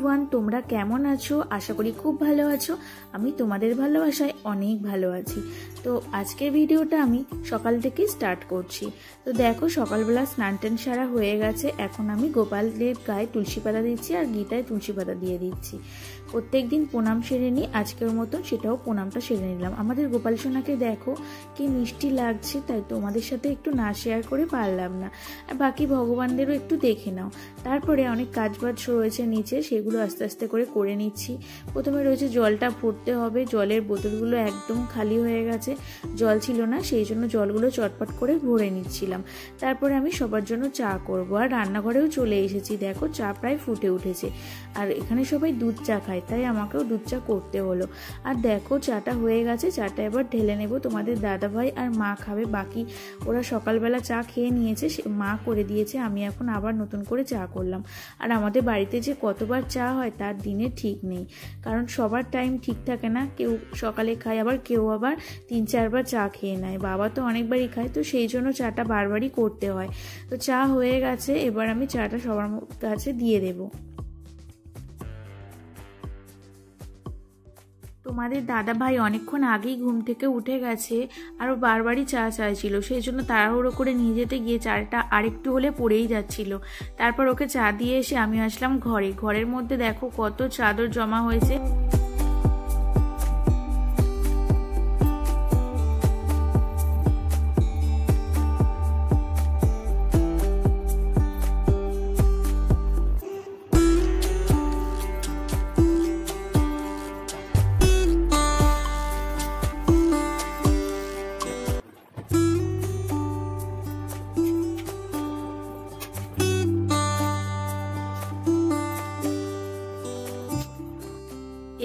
Everyone, তোমরা কেমন আছো? আশা করি খুব ভালো আছো। আমি তোমাদের ভালোবাসায় অনেক ভালো আছি। তো আজকের ভিডিওটা আমি সকাল থেকে স্টার্ট করছি। তো দেখো, সকালবেলা স্নান টান সারা হয়ে গেছে। এখন আমি গোপালের গায়ে তুলসী পাতা দিচ্ছি আর গীতায় তুলসী পাতা দিয়ে দিচ্ছি। প্রত্যেক দিন প্রণাম সেরে নিই, আজকের মতন সেটাও প্রণামটা সেরে নিলাম। আমাদের গোপাল সোনাকে দেখো কি মিষ্টি লাগছে, তাই তোমাদের সাথে একটু না শেয়ার করে পারলাম না। আর বাকি ভগবানদেরও একটু দেখে নাও। তারপরে অনেক কাজবাজ রয়েছে নিচে, সেগুলো আস্তে আস্তে করে নিচ্ছি। প্রথমে রয়েছে জলটা ভরতে হবে। জলের বোতলগুলো একদম খালি হয়ে গেছে, জল ছিল না, সেই জন্য জলগুলো চটপট করে ভরে নিচ্ছিলাম। তারপরে আমি সবার জন্য চা করব। আর রান্নাঘরেও চলে এসেছি। দেখো, চা প্রায় ফুটে উঠেছে। আর এখানে সবাই দুধ চা খায়, তাই আমাকেও দুধ চা করতে হলো। আর দেখো, চাটা হয়ে গেছে। চাটা এবার ঢেলে নেব। তোমাদের দাদাভাই আর মা খাবে, বাকি ওরা সকালবেলা চা খেয়ে নিয়েছে, মা করে দিয়েছে। আমি এখন আবার নতুন করে চা করলাম। আর আমাদের বাড়িতে যে কতবার চা হয় তার দিনে ঠিক নেই, কারণ সবার টাইম ঠিক থাকে না। কেউ সকালে খায়, আবার কেউ আবার 3-4 বার চা খেয়ে নেয়। বাবা তো অনেকবারই খায়, তো সেই জন্য চাটা বারবারই করতে হয়। তো চা হয়ে গেছে, এবার আমি চাটা সবার কাছে দিয়ে দেবো। তোমাদের দাদা ভাই অনেকক্ষণ আগেই ঘুম থেকে উঠে গেছে, আরও বারবারই চা চাইছিল। সেই জন্য তাড়াহুড়ো করে নিয়ে যেতে গিয়ে চাটা আরেকটু হলে পড়েই যাচ্ছিল। তারপর ওকে চা দিয়ে এসে আমি আসলাম ঘরে। ঘরের মধ্যে দেখো কত চাদর জমা হয়েছে।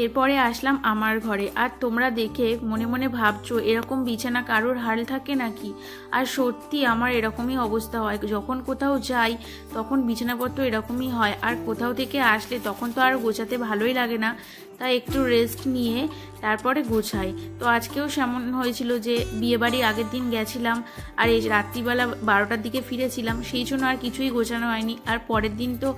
এরপরে আসলাম আমার ঘরে। আর তোমরা দেখে মনে মনে ভাবছো এরকম বিছানা কারোর হাল থাকে নাকি? আর সত্যি আমার এরকমই অবস্থা হয়। যখন কোথাও যাই তখন বিছানাপত্র এরকমই হয়। আর কোথাও থেকে আসলে তখন তো আর গোছাতে ভালোই লাগে না, তাই একটু রেস্ট নিয়ে তারপরে গোছাই। তো আজকেও সেমন হয়েছিল যে বিয়েবাড়ি আগের দিন গেছিলাম, আর এই রাত্রিবেলা 12টার দিকে ফিরেছিলাম, সেই জন্য আর কিছুই গোছানো হয়নি। আর পরের দিন তো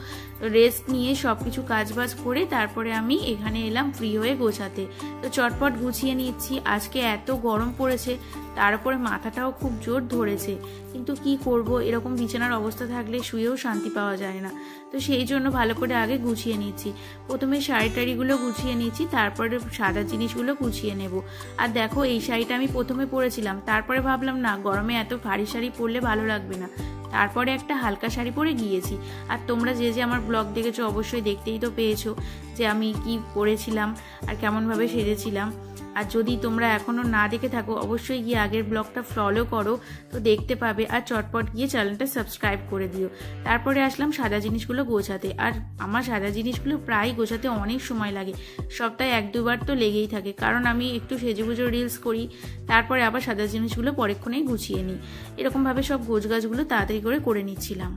রেস্ট নিয়ে সব কিছু কাজবাজ করে তারপরে আমি এখানে এলাম ফ্রি হয়ে গোছাতে। তো চটপট গুছিয়ে নিচ্ছি। আজকে এত গরম পড়েছে, তার উপরে মাথাটাও খুব জোর ধরেছে। কিন্তু কি করব, এরকম বিছানার অবস্থা থাকলে শুয়েও শান্তি পাওয়া যায় না। তো সেই জন্য ভালো করে আগে গুছিয়ে নিচ্ছি। প্রথমে শাড়ি টাড়িগুলো গুছিয়ে নিচ্ছি, তারপরে সাদা জিনিসগুলো গুছিয়ে নেব। আর দেখো, এই শাড়িটা আমি প্রথমে পরেছিলাম, তারপরে ভাবলাম না, গরমে এত ভারী শাড়ি পরলে ভালো লাগবে না, তারপরে একটা হালকা শাড়ি পরে গিয়েছি। আর তোমরা যে যে আমার ব্লগ দেখেছো অবশ্যই দেখতেই তো পেয়েছো যে আমি কি পরেছিলাম আর কেমনভাবে সেজেছিলাম। আর যদি তোমরা এখনও না দেখে থাকো অবশ্যই গিয়ে আগের ব্লগটা ফলো করো, তো দেখতে পাবে। আর চটপট গিয়ে চ্যানেলটা সাবস্ক্রাইব করে দিও। তারপরে আসলাম সাদা জিনিসগুলো গোছাতে। আর আমার সাদা জিনিসগুলো প্রায় গোছাতে অনেক সময় লাগে, সপ্তাহে 1-2 বার তো লেগেই থাকে, কারণ আমি একটু সেজেগুজো রিলস করি, তারপরে আবার সাদা জিনিসগুলো পরেক্ষণেই গুছিয়ে নিই। এরকমভাবে সব গোছগাছগুলো তাড়াতাড়ি করে নিচ্ছিলাম।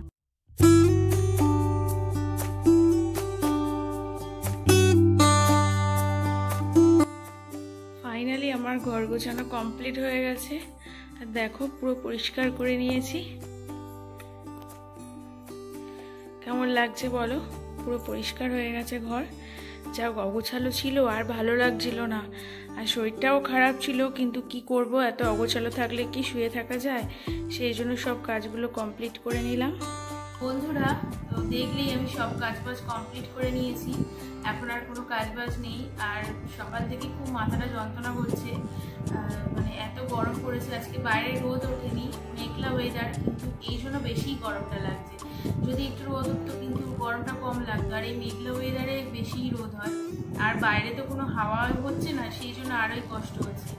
ফাইনালি আমার ঘর গোছানো কমপ্লিট হয়ে গেছে। আর দেখো, পুরো পরিষ্কার করে নিয়েছি। কেমন লাগছে বলো? পুরো পরিষ্কার হয়ে গেছে ঘর। যা অগোছালো ছিল আর ভালো লাগছিল না, আর শরীরটাও খারাপ ছিল। কিন্তু কি করব, এত অগোছালো থাকলে কি শুয়ে থাকা যায়? সেই জন্য সব কাজগুলো কমপ্লিট করে নিলাম। বন্ধুরা, তো দেখলেই আমি সব কাজবাজ কমপ্লিট করে নিয়েছি। এখন আর কোনো কাজবাজ নেই। আর সকাল থেকে খুব মাথাটা যন্ত্রণা করছে, মানে এত গরম পড়েছে। আজকে বাইরে রোদ ওঠেনি, মেঘলা ওয়েদার, কিন্তু এই জন্য বেশি গরমটা লাগছে। যদি একটু রোদ উঠতো কিন্তু গরমটা কম লাগতো। আর এই মেঘলা ওয়েদারে বেশি রোদ হয়, আর বাইরে তো কোনো হাওয়া হচ্ছে না, সেই জন্য আরোই কষ্ট হচ্ছে।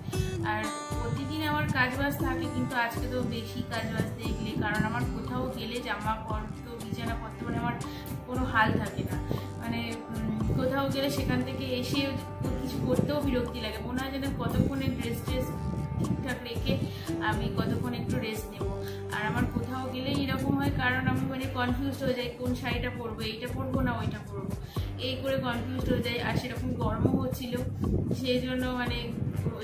আর প্রতিদিন আমার কাজবাজ থাকে, কিন্তু আজকে তো বেশি কাজবাজ দেখলে, কারণ আমার কোথাও গেলে জামাপত্র বিছানাপত্র মানে আমার কোনো হাল থাকে না। মানে কোথাও গেলে সেখান থেকে এসে কিছু করতেও বিরক্তি লাগে, মনে হয় যেন কতক্ষণে ড্রেস ঠিকঠাক রেখে আমি কতক্ষণ একটু রেস্ট নেব। আর আমার কোথাও গেলেই এরকম হয়, কারণ আমি মানে কনফিউজড হয়ে যাই কোন শাড়িটা পরবো, এইটা পরবো না ওইটা পরবো, এই করে কনফিউজড হয়ে যাই। আর সেরকম গরমও হচ্ছিল, সেই জন্য মানে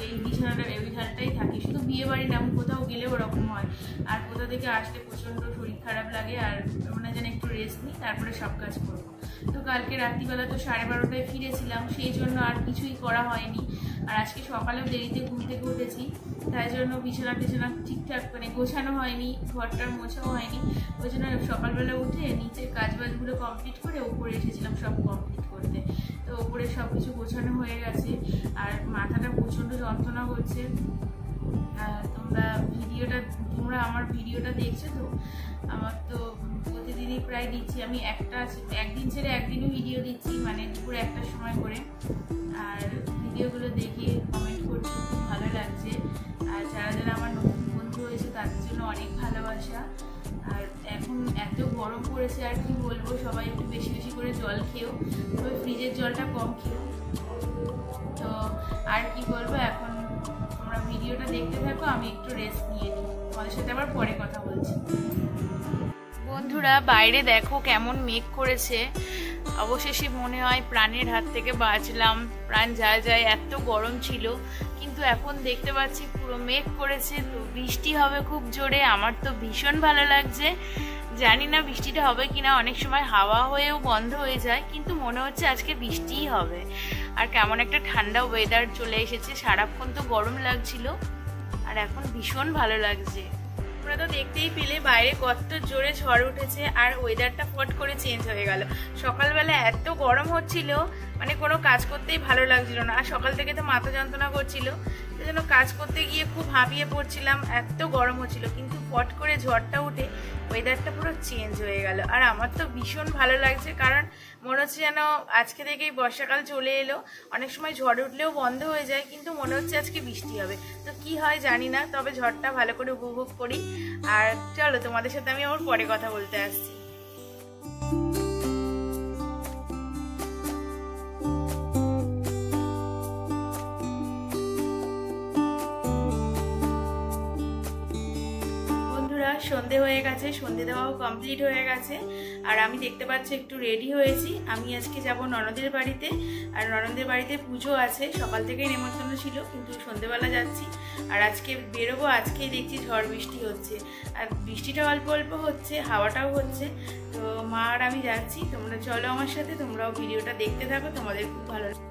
এই বিছানাটা এই হালটাই থাকি। শুধু বিয়ে বাড়ি না, আমি কোথাও গেলেও ওরকম হয়। আর কোথা থেকে আসলে প্রচণ্ড শরীর খারাপ লাগে, আর মনে হয় যেন একটু রেস্ট নিই, তারপরে সব কাজ করবো। তো কালকে রাত্রিবেলা তো 12:30টায় ফিরেছিলাম, সেই জন্য আর কিছুই করা হয়নি। আর আজকে সকালেও দেরিতে ঘুম থেকে উঠেছি, তাই জন্য বিছানা টিছানা ঠিকঠাক মানে গোছানো হয়নি, ঘরটার মোছাও হয়নি। ওই জন্য সকালবেলা উঠে নিচের কাজবাজগুলো কমপ্লিট করে উপরে এসেছিলাম সব কমপ্লিট করতে। তো উপরে সব কিছু গোছানো হয়ে গেছে। আর মাথাটা প্রচণ্ড যন্ত্রণা করছে। তোমরা আমার ভিডিওটা দেখছো তো? আমার তো প্রতিদিনই প্রায় দিচ্ছি আমি, একদিন ছেড়ে একদিনও ভিডিও দিচ্ছি, মানে দুপুরে 1টার সময় করে। আর ভিডিওগুলো দেখে কমেন্ট করতে খুব ভালো লাগছে। আর যারা যারা আমার নতুন বন্ধু হয়েছে তাদের জন্য অনেক ভালোবাসা। আর এখন এত গরম পড়েছে, আর কি বলবো, সবাই একটু বেশি বেশি করে জল খেও, তবে ফ্রিজের জলটা কম খেও। তো আর কি বলবো, এখন তোমরা ভিডিওটা দেখতে থাকো, আমি একটু রেস্ট নিয়ে নিই, তোমাদের সাথে আবার পরে কথা বলছি। বন্ধুরা বাইরে দেখো কেমন মেঘ করেছে। অবশেষে মনে হয় প্রাণের হাত থেকে বাঁচলাম, প্রাণ যায় যায়, এত গরম ছিল। কিন্তু এখন দেখতে পাচ্ছি পুরো মেঘ করেছে, তো বৃষ্টি হবে খুব জোরে। আমার তো ভীষণ ভালো লাগছে, জানি না বৃষ্টিটা হবে কিনা। অনেক সময় হাওয়া হয়েও বন্ধ হয়ে যায়, কিন্তু মনে হচ্ছে আজকে বৃষ্টিই হবে। আর কেমন একটা ঠান্ডা ওয়েদার চলে এসেছে, সারাক্ষণ তো গরম লাগছিল, আর এখন ভীষণ ভালো লাগছে। তোমরা তো দেখতেই পেলে বাইরে কত জোরে ঝড় উঠেছে, আর ওয়েদারটা ফট করে চেঞ্জ হয়ে গেল। সকালবেলা এত গরম হচ্ছিল, মানে কোনো কাজ করতেই ভালো লাগছিল না। আর সকাল থেকে তো মাথা যন্ত্রণা করছিল, সেই জন্য কাজ করতে গিয়ে খুব হাঁপিয়ে পড়ছিলাম, এত গরম হচ্ছিল। কিন্তু ফট করে ঝড়টা উঠে ওয়েদারটা পুরো চেঞ্জ হয়ে গেল। আর আমার তো ভীষণ ভালো লাগছে, কারণ মনে হচ্ছে যেন আজকে থেকেই বর্ষাকাল চলে এলো। অনেক সময় ঝড় উঠলেও বন্ধ হয়ে যায়, কিন্তু মনে হচ্ছে আজকে বৃষ্টি হবে। তো কি হয় জানি না, তবে ঝড়টা ভালো করে উপভোগ করি। আর চলো তোমাদের সাথে আমি আবার পরে কথা বলতে আসছি। সন্ধে হয়ে গেছে, সন্ধে দেওয়াও কমপ্লিট হয়ে গেছে। আর আমি দেখতে পাচ্ছি একটু রেডি হয়েছি। আমি আজকে যাব ননদের বাড়িতে, আর ননদের বাড়িতে পুজো আছে। সকাল থেকেই নেমন্তন্ন ছিল, কিন্তু সন্ধেবেলা যাচ্ছি। আর আজকে বেরোবো, আজকেই দেখছি ঝড় বৃষ্টি হচ্ছে, আর বৃষ্টিটা অল্প অল্প হচ্ছে, হাওয়াটাও হচ্ছে। তো মা আর আমি যাচ্ছি, তোমরা চলো আমার সাথে, তোমরাও ভিডিওটা দেখতে থাকো, তোমাদের খুব ভালো লাগবে।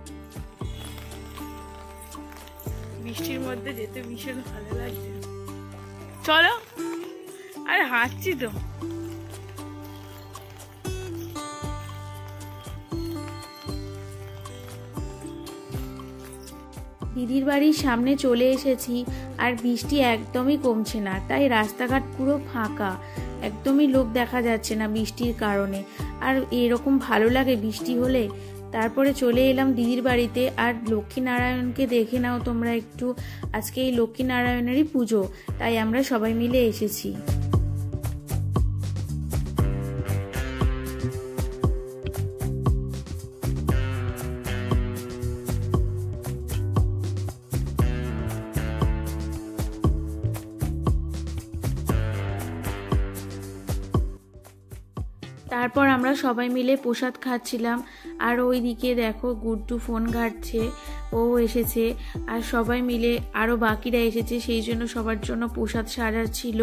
বৃষ্টির মধ্যে যেতে ভীষণ ভালো লাগছে, চলো। আরে হাঁটছি তো। দিদির বাড়ির সামনে চলে এসেছি, আর বৃষ্টি একদমই কমছে না, তাই রাস্তাঘাট পুরো ফাঁকা, একদমই লোক দেখা যাচ্ছে না বৃষ্টির কারণে। আর এরকম ভালো লাগে বৃষ্টি হলে। তারপরে চলে এলাম দিদির বাড়িতে। আর লক্ষ্মীনারায়ণকে দেখে নাও তোমরা একটু, আজকে এই লক্ষ্মীনারায়ণেরই পুজো, তাই আমরা সবাই মিলে এসেছি। তারপর আমরা সবাই মিলে প্রসাদ খাচ্ছিলাম। আর ওইদিকে দেখো গুড্ডু ফোন ঘাটছে, ও এসেছে। আর সবাই মিলে আরও বাকিরা এসেছে, সেই জন্য সবার জন্য প্রসাদ সাজাচ্ছিল।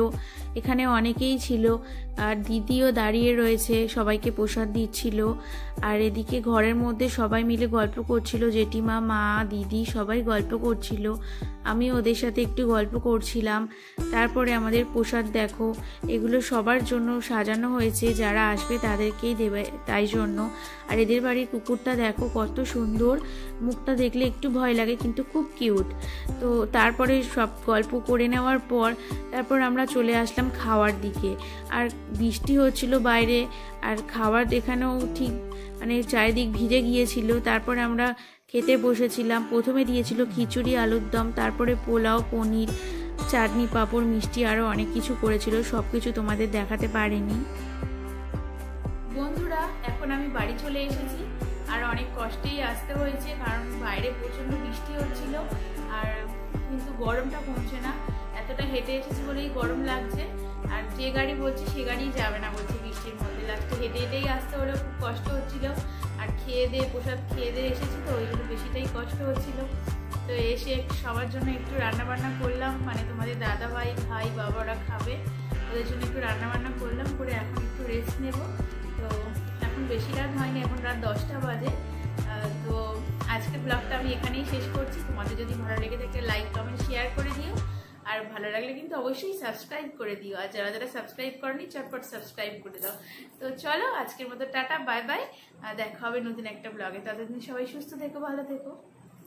এখানে অনেকেই ছিল, আর দিদিও দাঁড়িয়ে রয়েছে, সবাইকে প্রসাদ দিচ্ছিল। আর এদিকে ঘরের মধ্যে সবাই মিলে গল্প করছিল, জেঠিমা, মা, দিদি সবাই গল্প করছিল। আমি ওদের সাথে একটু গল্প করছিলাম। তারপরে আমাদের প্রসাদ দেখো, এগুলো সবার জন্য সাজানো হয়েছে, যারা আসবে তাদেরকেই দেবে, তাই জন্য। আর এদের বাড়ির কুকুরটা দেখো কত সুন্দর, মুখটা দেখলে একটু ভয় লাগে, কিন্তু খুব কিউট। তো তারপরে সব গল্প করে নেওয়ার পর তারপর আমরা চলে আসলাম খাওয়ার দিকে। আর বৃষ্টি হচ্ছিল বাইরে, আর খাবার এখানেও ঠিক মানে চারিদিক ভিজে গিয়েছিল। তারপরে আমরা খেতে বসেছিলাম। প্রথমে দিয়েছিল খিচুড়ি, আলুর দম, তারপরে পোলাও, পনির, চাটনি, পাঁপড়, মিষ্টি, আরও অনেক কিছু করেছিল। সব কিছু তোমাদের দেখাতে পারিনি। বন্ধুরা এখন আমি বাড়ি চলে এসেছি, আর অনেক কষ্টেই আসতে হয়েছে, কারণ বাইরে প্রচণ্ড বৃষ্টি হচ্ছিল, আর কিন্তু গরমটা কমছে না। এতটা হেঁটে এসেছি বলেই গরম লাগছে। আর যে গাড়ি বলছি সে গাড়ি যাবে না বলছে বৃষ্টির মধ্যে। লাস্টে হেঁটে হেঁটেই আসতে হলেও খুব কষ্ট হচ্ছিল। আর খেয়ে দিয়ে প্রসাদ খেয়ে দিয়ে এসেছি, তো ওই জন্য বেশিটাই কষ্ট হচ্ছিল। তো এসে সবার জন্য একটু রান্নাবান্না করলাম, মানে তোমাদের দাদা ভাই, ভাই, বাবারা খাবে, ওদের জন্য একটু রান্নাবান্না করলাম, করে এখন একটু রেস্ট নেব। তো এখন এখন বেশি রাত হয়নি, এখন রাত 10টা বাজে। তো আজকে ব্লগটা আমি এখানেই শেষ করছি। তোমাদের যদি ভালো লেগে থাকে লাইক কমেন্ট শেয়ার করে দিও, আর ভালো লাগলে কিন্তু অবশ্যই সাবস্ক্রাইব করে দিও, আর যারা যারা সাবস্ক্রাইব করনি চটপট সাবস্ক্রাইব করে দাও। তো চলো আজকের মতো টাটা, বাই বাই, দেখা হবে নতুন একটা ব্লগে। ততদিন সবাই সুস্থ থেকো, ভালো থেকো।